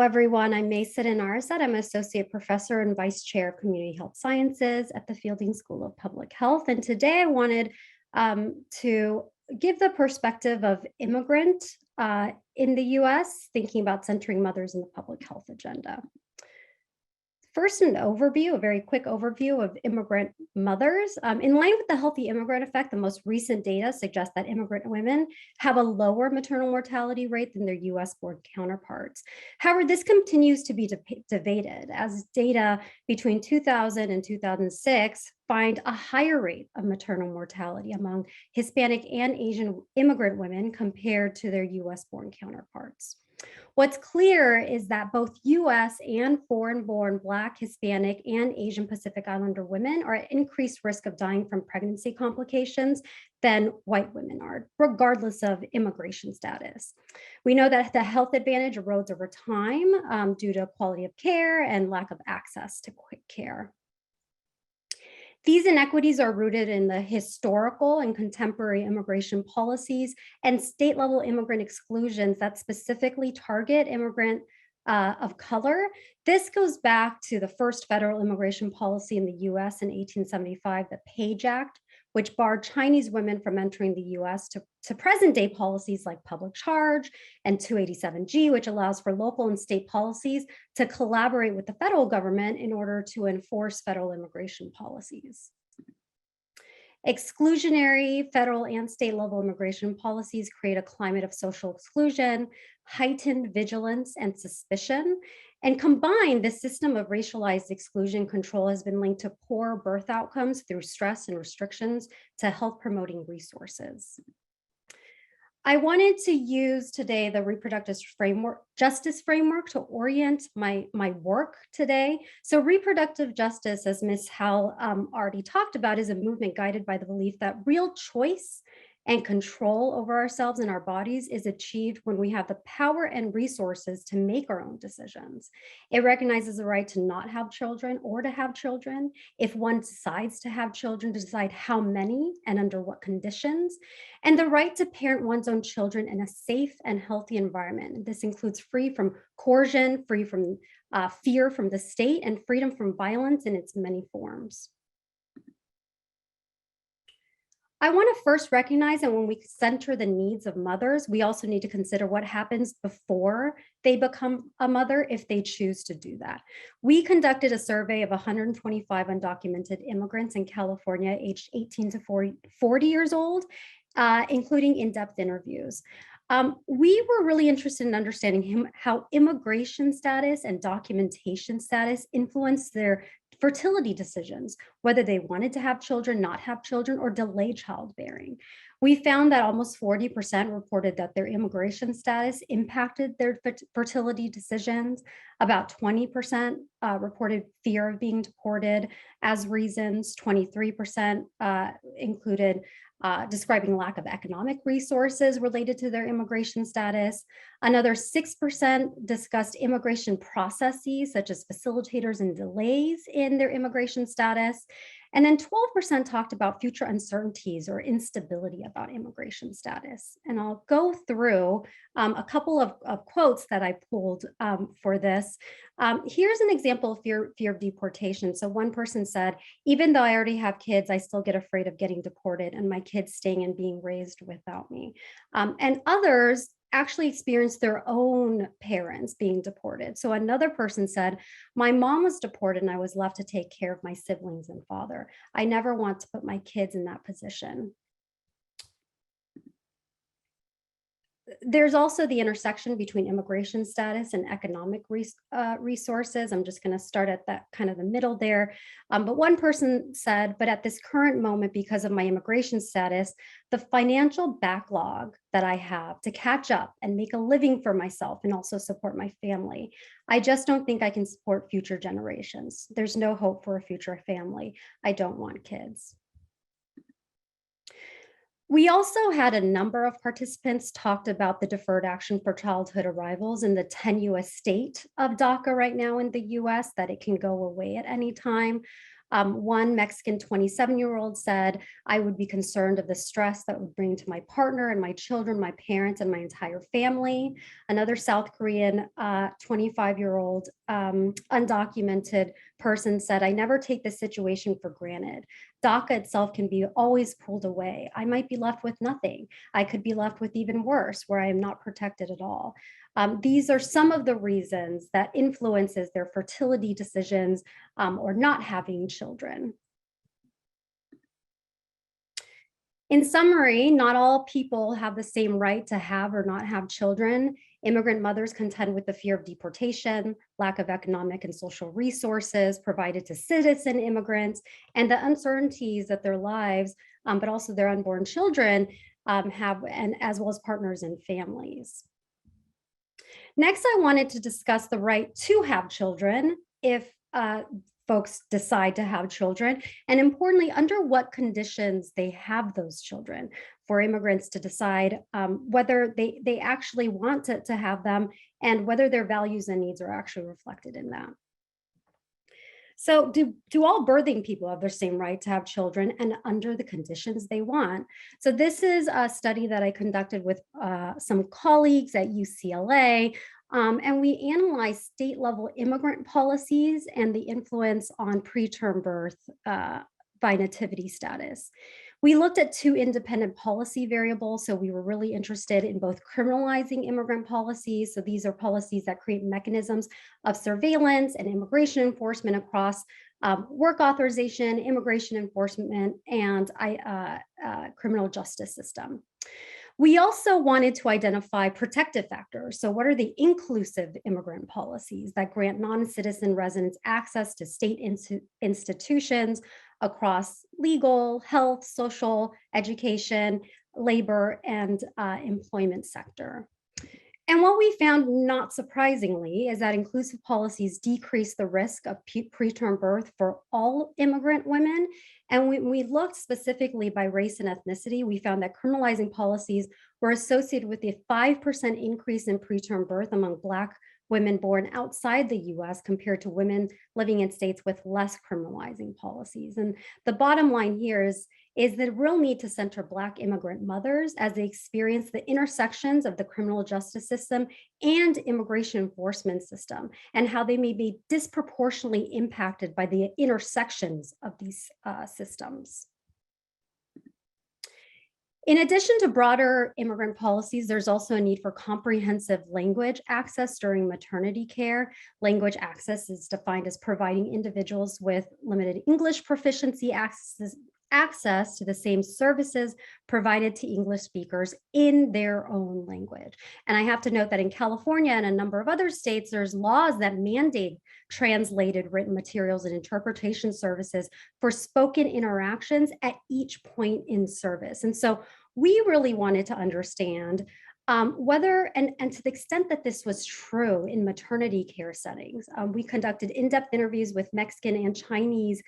Hello, everyone. I'm Sudhinaraset. I'm Associate Professor and Vice Chair of Community Health Sciences at the Fielding School of Public Health. And today I wanted to give the perspective of immigrant in the US, thinking about centering mothers in the public health agenda. First, a very quick overview of immigrant mothers. In line with the healthy immigrant effect, the most recent data suggests that immigrant women have a lower maternal mortality rate than their US-born counterparts. However, this continues to be debated, as data between 2000 and 2006 find a higher rate of maternal mortality among Hispanic and Asian immigrant women compared to their US-born counterparts. What's clear is that both US and foreign-born Black, Hispanic, and Asian Pacific Islander women are at increased risk of dying from pregnancy complications than white women are, regardless of immigration status. We know that the health advantage erodes over time due to quality of care and lack of access to quick care. These inequities are rooted in the historical and contemporary immigration policies and state-level immigrant exclusions that specifically target immigrant of color. This goes back to the first federal immigration policy in the US in 1875, the Page Act, which barred Chinese women from entering the US to present-day policies like public charge and 287G, which allows for local and state policies to collaborate with the federal government in order to enforce federal immigration policies. Exclusionary federal and state level immigration policies create a climate of social exclusion, heightened vigilance and suspicion. And combined, this system of racialized exclusion control has been linked to poor birth outcomes through stress and restrictions to health promoting resources. I wanted to use today the reproductive justice framework to orient my work today. So reproductive justice, as Ms. Howell already talked about, is a movement guided by the belief that real choice and control over ourselves and our bodies is achieved when we have the power and resources to make our own decisions. It recognizes the right to not have children or to have children. If one decides to have children, to decide how many and under what conditions, and the right to parent one's own children in a safe and healthy environment. This includes free from coercion, free from fear from the state, and freedom from violence in its many forms. I want to first recognize that when we center the needs of mothers, we also need to consider what happens before they become a mother if they choose to do that. We conducted a survey of 125 undocumented immigrants in California aged 18 to 40 years old, including in-depth interviews. We were really interested in understanding how immigration status and documentation status influenced their fertility decisions, whether they wanted to have children, not have children, or delay childbearing. We found that almost 40% reported that their immigration status impacted their fertility decisions. About 20% reported fear of being deported as reasons. 23% included describing lack of economic resources related to their immigration status. Another 6% discussed immigration processes, such as facilitators and delays in their immigration status. And then 12% talked about future uncertainties or instability about immigration status. And I'll go through a couple of quotes that I pulled for this. Here's an example of fear of deportation. So one person said, even though I already have kids, I still get afraid of getting deported and my kids staying and being raised without me. And others actually experienced their own parents being deported. So another person said, my mom was deported and I was left to take care of my siblings and father. I never want to put my kids in that position. There's also the intersection between immigration status and economic resources. I'm just going to start at that kind of the middle there. But one person said, but at this current moment, because of my immigration status, the financial backlog that I have to catch up and make a living for myself and also support my family, I just don't think I can support future generations. There's no hope for a future family. I don't want kids. We also had a number of participants talked about the deferred action for childhood arrivals in the tenuous state of DACA right now in the US, that it can go away at any time. One Mexican 27-year-old said, I would be concerned of the stress that would bring to my partner and my children, my parents, and my entire family. Another South Korean 25-year-old undocumented person said, I never take this situation for granted. DACA itself can be always pulled away. I might be left with nothing. I could be left with even worse, where I am not protected at all. These are some of the reasons that influences their fertility decisions or not having children. In summary, not all people have the same right to have or not have children. Immigrant mothers contend with the fear of deportation, lack of economic and social resources provided to citizen immigrants, and the uncertainties that their lives, but also their unborn children have, and as well as partners and families. Next, I wanted to discuss the right to have children if folks decide to have children, and importantly, under what conditions they have those children, for immigrants to decide whether they actually want to have them and whether their values and needs are actually reflected in that. So do all birthing people have the same right to have children and under the conditions they want? So this is a study that I conducted with some colleagues at UCLA, and we analyzed state level immigrant policies and the influence on preterm birth by nativity status. We looked at two independent policy variables. So we were really interested in both criminalizing immigrant policies. So these are policies that create mechanisms of surveillance and immigration enforcement across work authorization, immigration enforcement, and criminal justice system. We also wanted to identify protective factors. So what are the inclusive immigrant policies that grant non-citizen residents access to state institutions across legal, health, social, education, labor, and employment sector? And what we found, not surprisingly, is that inclusive policies decrease the risk of preterm birth for all immigrant women. And when we looked specifically by race and ethnicity, we found that criminalizing policies were associated with a 5% increase in preterm birth among Black women born outside the US compared to women living in states with less criminalizing policies. And the bottom line here is the real need to center Black immigrant mothers as they experience the intersections of the criminal justice system and immigration enforcement system, and how they may be disproportionately impacted by the intersections of these systems. In addition to broader immigrant policies, there's also a need for comprehensive language access during maternity care. Language access is defined as providing individuals with limited English proficiency access to the same services provided to English speakers in their own language. And I have to note that in California and a number of other states, there's laws that mandate translated written materials and interpretation services for spoken interactions at each point in service. And so we really wanted to understand whether, and to the extent that this was true in maternity care settings. We conducted in-depth interviews with Mexican and Chinese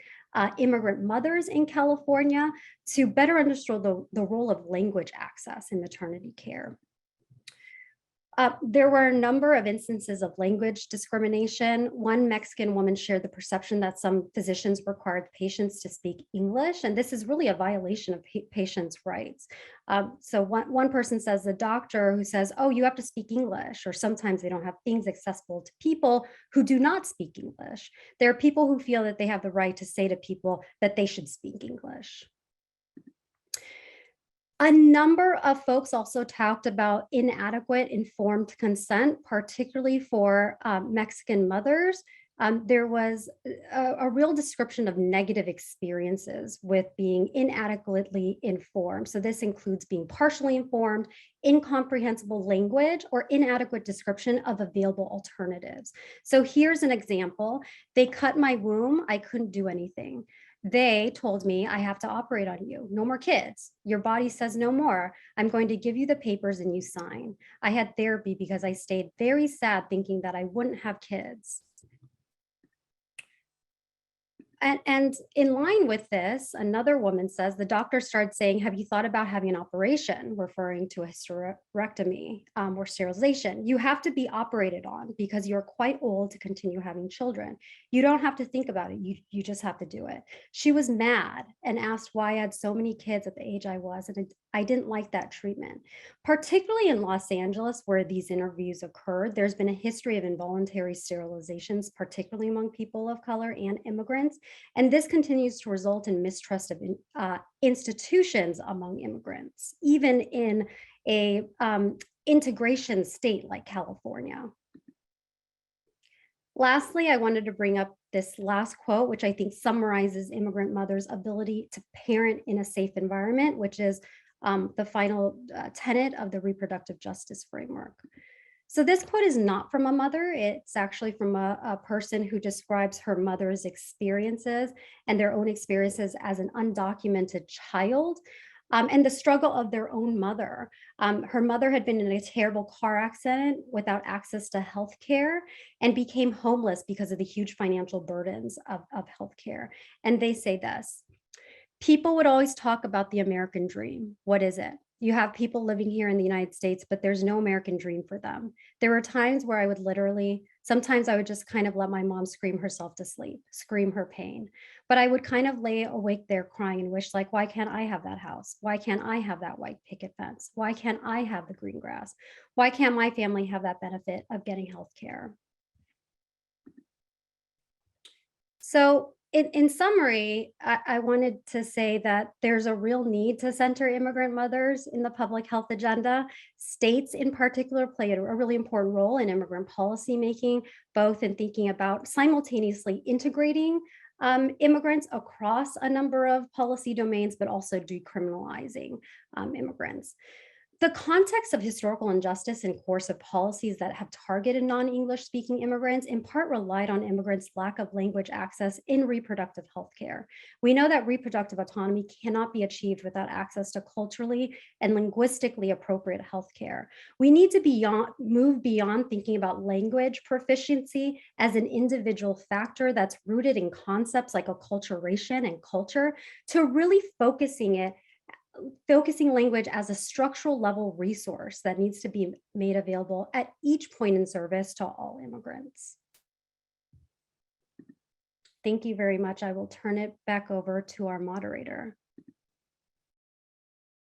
immigrant mothers in California to better understand the role of language access in maternity care. There were a number of instances of language discrimination. One Mexican woman shared the perception that some physicians required patients to speak English, and this is really a violation of patients' rights. So one person says, the doctor who says, oh, you have to speak English, or sometimes they don't have things accessible to people who do not speak English. There are people who feel that they have the right to say to people that they should speak English. A number of folks also talked about inadequate informed consent, particularly for Mexican mothers. There was a real description of negative experiences with being inadequately informed. So this includes being partially informed, incomprehensible language, or inadequate description of available alternatives. So here's an example. They cut my womb. I couldn't do anything. They told me, I have to operate on you. No more kids. Your body says no more. I'm going to give you the papers and you sign. I had therapy because I stayed very sad thinking that I wouldn't have kids. And in line with this, another woman says the doctor started saying, "Have you thought about having an operation?" Referring to a hysterectomy or sterilization. "You have to be operated on because you're quite old to continue having children. You don't have to think about it. You just have to do it." She was mad and asked why I had so many kids at the age I was, and I didn't like that treatment. Particularly in Los Angeles, where these interviews occurred, there's been a history of involuntary sterilizations, particularly among people of color and immigrants. And this continues to result in mistrust of institutions among immigrants, even in a integration state like California. Lastly, I wanted to bring up this last quote, which I think summarizes immigrant mothers' ability to parent in a safe environment, which is the final tenet of the reproductive justice framework. So this quote is not from a mother. It's actually from a person who describes her mother's experiences and their own experiences as an undocumented child, and the struggle of their own mother. Her mother had been in a terrible car accident without access to health care and became homeless because of the huge financial burdens of health care. And they say this: "People would always talk about the American dream. What is it? You have people living here in the United States, but there's no American dream for them." There were times where sometimes I would just kind of let my mom scream herself to sleep, scream her pain. But I would kind of lay awake there crying and wish, like, why can't I have that house? Why can't I have that white picket fence? Why can't I have the green grass? Why can't my family have that benefit of getting health care? So, in summary, I wanted to say that there's a real need to center immigrant mothers in the public health agenda. States, in particular, play a really important role in immigrant policy making, both in thinking about simultaneously integrating immigrants across a number of policy domains, but also decriminalizing immigrants. The context of historical injustice and coercive policies that have targeted non-English speaking immigrants in part relied on immigrants' lack of language access in reproductive health care. We know that reproductive autonomy cannot be achieved without access to culturally and linguistically appropriate health care. We need to move beyond thinking about language proficiency as an individual factor that's rooted in concepts like acculturation and culture to really focusing language as a structural level resource that needs to be made available at each point in service to all immigrants. Thank you very much. I will turn it back over to our moderator.